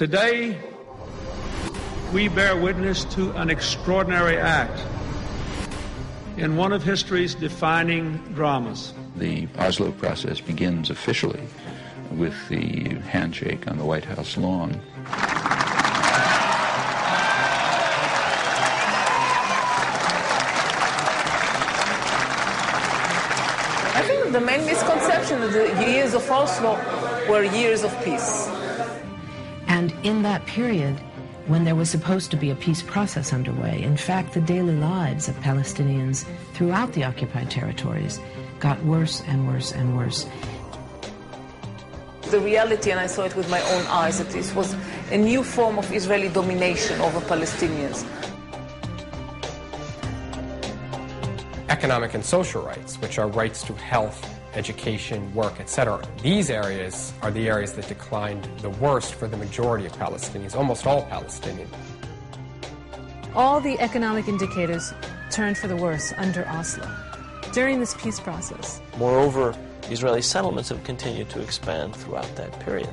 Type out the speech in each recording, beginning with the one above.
Today, we bear witness to an extraordinary act in one of history's defining dramas. The Oslo process begins officially with the handshake on the White House lawn. I think the main misconception is the years of Oslo were years of peace. And in that period, when there was supposed to be a peace process underway, in fact, the daily lives of Palestinians throughout the occupied territories got worse and worse and worse. The reality, and I saw it with my own eyes, that this was a new form of Israeli domination over Palestinians. Economic and social rights, which are rights to health, education, work, etc. These areas are the areas that declined the worst for the majority of Palestinians, almost all Palestinians. All the economic indicators turned for the worse under Oslo during this peace process. Moreover, Israeli settlements have continued to expand throughout that period.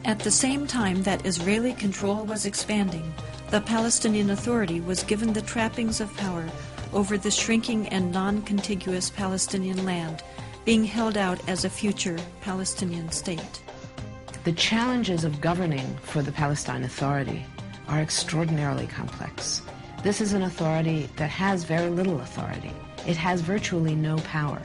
At the same time that Israeli control was expanding, the Palestinian Authority was given the trappings of power over the shrinking and non-contiguous Palestinian land, being held out as a future Palestinian state. The challenges of governing for the Palestine Authority are extraordinarily complex. This is an authority that has very little authority. It has virtually no power.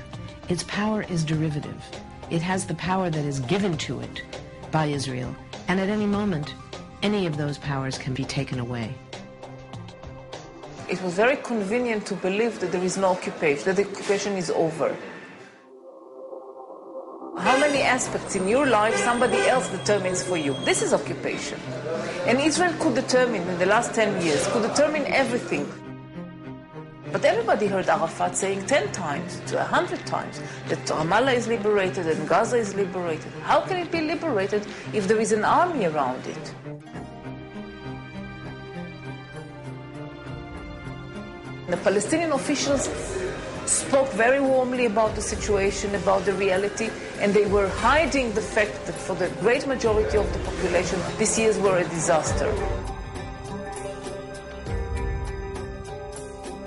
Its power is derivative. It has the power that is given to it by Israel, and at any moment, any of those powers can be taken away. It was very convenient to believe that there is no occupation, that the occupation is over. How many aspects in your life somebody else determines for you? This is occupation. And Israel could determine, in the last 10 years, could determine everything. But everybody heard Arafat saying 10 times, to 100 times, that Ramallah is liberated and Gaza is liberated. How can it be liberated if there is an army around it? The Palestinian officials spoke very warmly about the situation, about the reality, and they were hiding the fact that for the great majority of the population, these years were a disaster.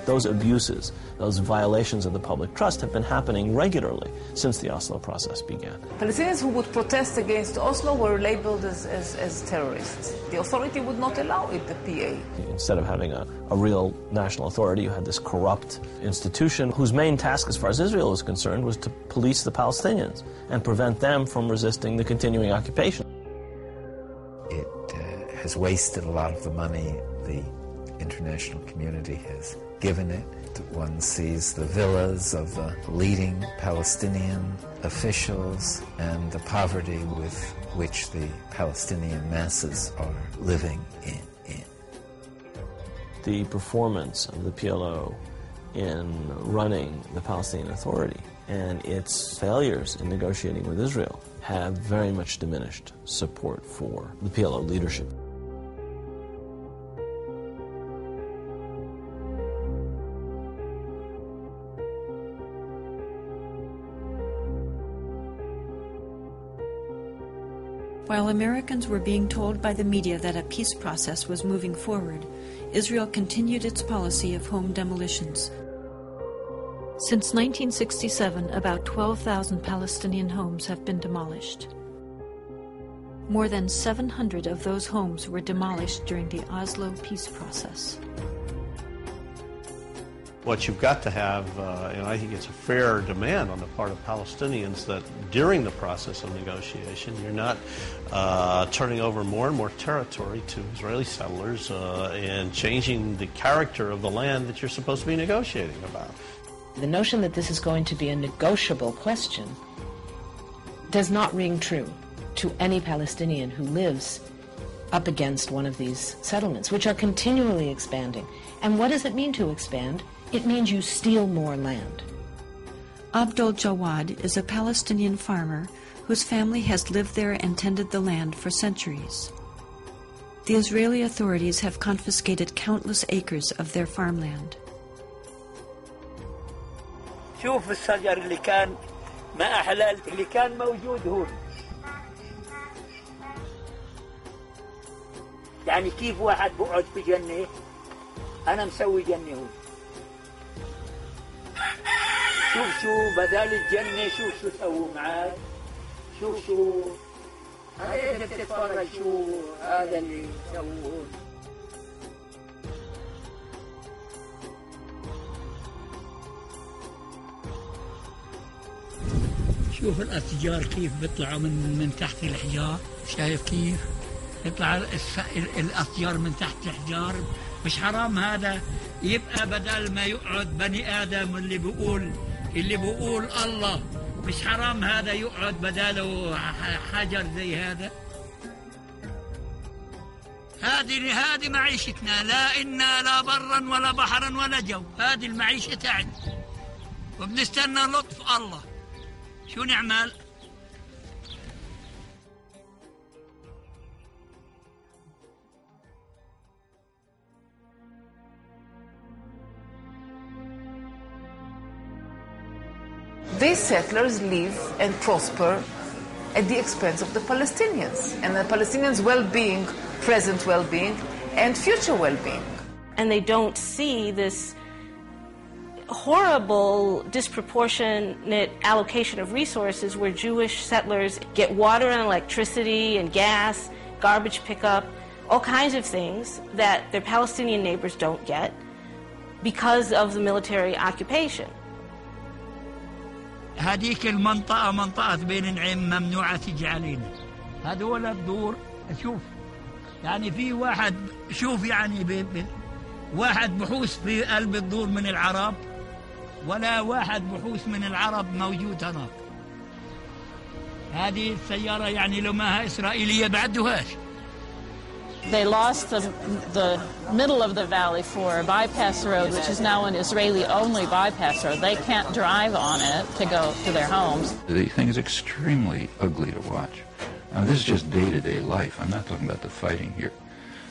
Those abuses, those violations of the public trust have been happening regularly since the Oslo process began. Palestinians who would protest against Oslo were labeled as terrorists. The authority would not allow it, the PA. Instead of having a real national authority, you had this corrupt institution whose main task, as far as Israel was concerned, was to police the Palestinians and prevent them from resisting the continuing occupation. It has wasted a lot of the money the international community has given it. One sees the villas of the leading Palestinian officials and the poverty with which the Palestinian masses are living in. The performance of the PLO in running the Palestinian Authority and its failures in negotiating with Israel have very much diminished support for the PLO leadership. While Americans were being told by the media that a peace process was moving forward, Israel continued its policy of home demolitions. Since 1967, about 12,000 Palestinian homes have been demolished. More than 700 of those homes were demolished during the Oslo peace process. What you've got to have, and I think it's a fair demand on the part of Palestinians, that during the process of negotiation, you're not turning over more and more territory to Israeli settlers and changing the character of the land that you're supposed to be negotiating about. The notion that this is going to be a negotiable question does not ring true to any Palestinian who lives up against one of these settlements, which are continually expanding. And what does it mean to expand? It means you steal more land. Abdul Jawad is a Palestinian farmer whose family has lived there and tended the land for centuries. The Israeli authorities have confiscated countless acres of their farmland. شوف الشجر اللي كان ما أحلى اللي كان موجود هون. يعني كيف واحد بقعد في جنة، أنا مسوي جنة هون. شوف شو بدال الجنة، شوف شو سووا معاي، شوف شو هذا بتتفرج شو هذا اللي سووه هون. شوف الأشجار كيف بيطلعوا من تحت الحجار، شايف كيف يطلع الأشجار من تحت الحجار؟ مش حرام هذا يبقى بدل ما يقعد بني آدم اللي بيقول الله، مش حرام هذا يقعد بداله حجر زي هذا؟ هذه معيشتنا، لا إنا لا برا ولا بحرا ولا جو، هذه المعيشة تاعنا وبنستنى لطف الله. شو نعمل؟ These settlers live and prosper at the expense of the Palestinians and the Palestinians' well-being, present well-being and future well-being. And they don't see this horrible disproportionate allocation of resources where Jewish settlers get water and electricity and gas, garbage pickup, all kinds of things that their Palestinian neighbors don't get because of the military occupation. هذيك المنطقة منطقة بين نعيم ممنوعة تيجي علينا. هذول الدور شوف يعني في واحد، شوف يعني واحد بحوس في قلب الدور من العرب، ولا واحد بحوس من العرب موجود هناك. هذه السيارة يعني لو ما إسرائيلية بعدوهاش. They lost the middle of the valley for a bypass road, which is now an Israeli-only bypass road. They can't drive on it to go to their homes. The thing is extremely ugly to watch. Now, this is just day-to-day life. I'm not talking about the fighting here.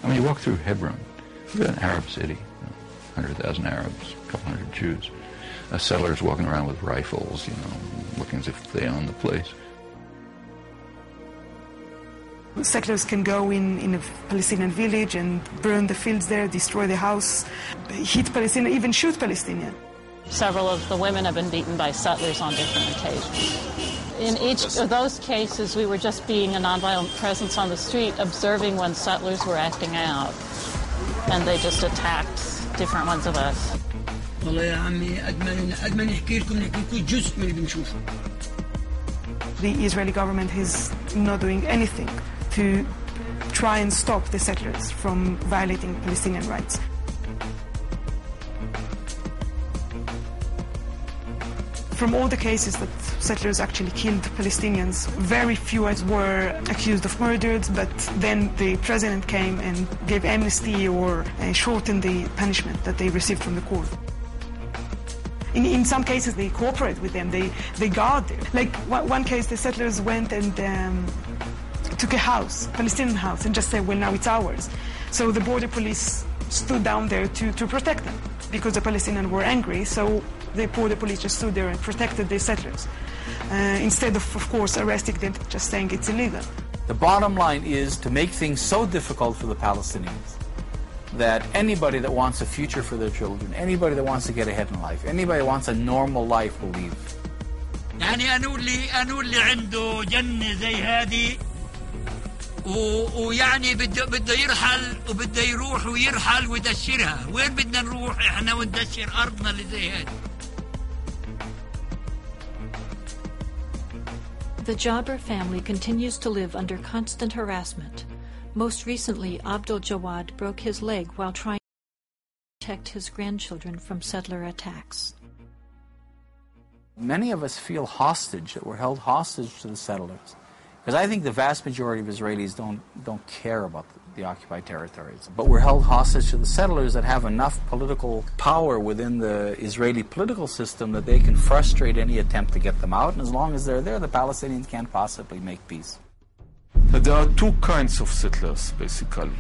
I mean, you walk through Hebron, you've got an Arab city, 100,000 Arabs, a couple hundred Jews. Settlers walking around with rifles, looking as if they own the place. Settlers can go in a Palestinian village and burn the fields there, destroy the house, hit Palestinians, even shoot Palestinians. Several of the women have been beaten by settlers on different occasions. In each of those cases, we were just being a nonviolent presence on the street, observing when settlers were acting out, and they just attacked different ones of us. والله يا عمي قد ما نحكي لكم جزء من اللي بنشوفه. The Israeli government is not doing anything to try and stop the settlers from violating Palestinian rights. From all the cases that settlers actually killed Palestinians, very few were accused of murders, but then the president came and gave amnesty or shortened the punishment that they received from the court. In some cases, they cooperate with them. They guard them. Like one case, the settlers went and took a house, Palestinian house, and just said, well, now it's ours. So the border police stood down there to protect them because the Palestinians were angry. So the border police just stood there and protected the settlers instead of course, arresting them, just saying it's illegal. The bottom line is to make things so difficult for the Palestinians that anybody that wants a future for their children, anybody that wants to get ahead in life, anybody that wants a normal life will leave. يعني أنو اللي عنده جنة زي هذه ويعني بده يرحل وبده يروح ويرحل ويدشرها. وين بدنا نروح احنا وندشر أرضنا اللي زي هذه؟ The Jabir family continues to live under constant harassment. Most recently, Abdul Jawad broke his leg while trying to protect his grandchildren from settler attacks. Many of us feel hostage, that we're held hostage to the settlers. Because I think the vast majority of Israelis don't care about the occupied territories. But we're held hostage to the settlers that have enough political power within the Israeli political system that they can frustrate any attempt to get them out. And as long as they're there, the Palestinians can't possibly make peace. There are two kinds of settlers, basically.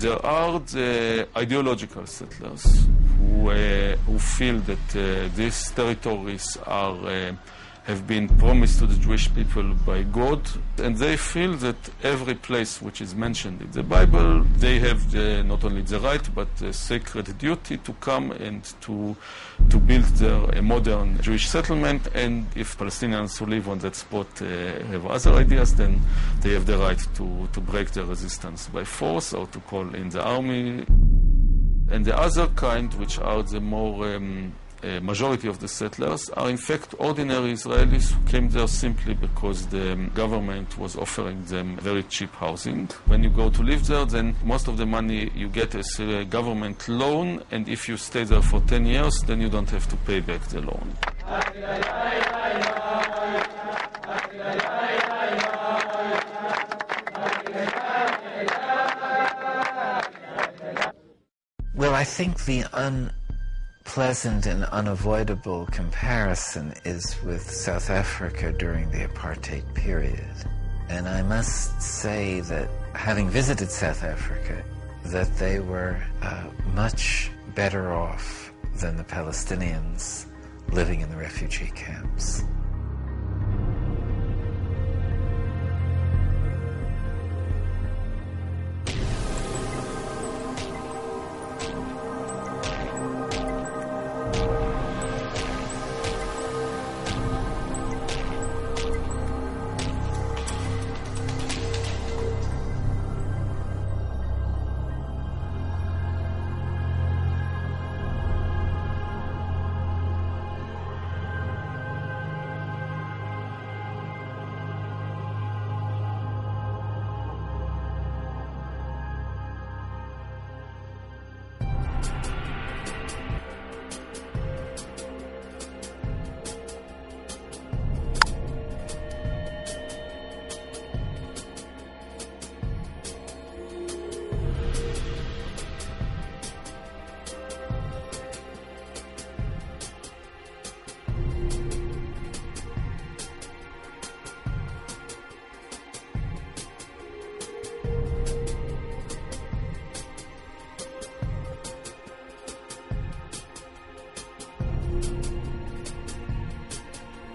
There are the ideological settlers who feel that these territories have been promised to the Jewish people by God, and they feel that every place which is mentioned in the Bible, they have not only the right but the sacred duty to come and to build a modern Jewish settlement. And if Palestinians who live on that spot have other ideas, then they have the right to break their resistance by force or to call in the army. And the other kind, which are the more majority of the settlers, are in fact ordinary Israelis who came there simply because the government was offering them very cheap housing. When you go to live there, then most of the money you get is a government loan, and if you stay there for 10 years, then you don't have to pay back the loan. Well, I think the unpleasant and unavoidable comparison is with South Africa during the apartheid period. And I must say that, having visited South Africa, that they were much better off than the Palestinians living in the refugee camps.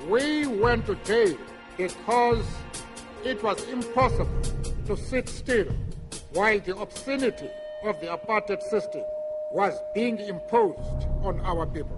We went to jail because it was impossible to sit still while the obscenity of the apartheid system was being imposed on our people.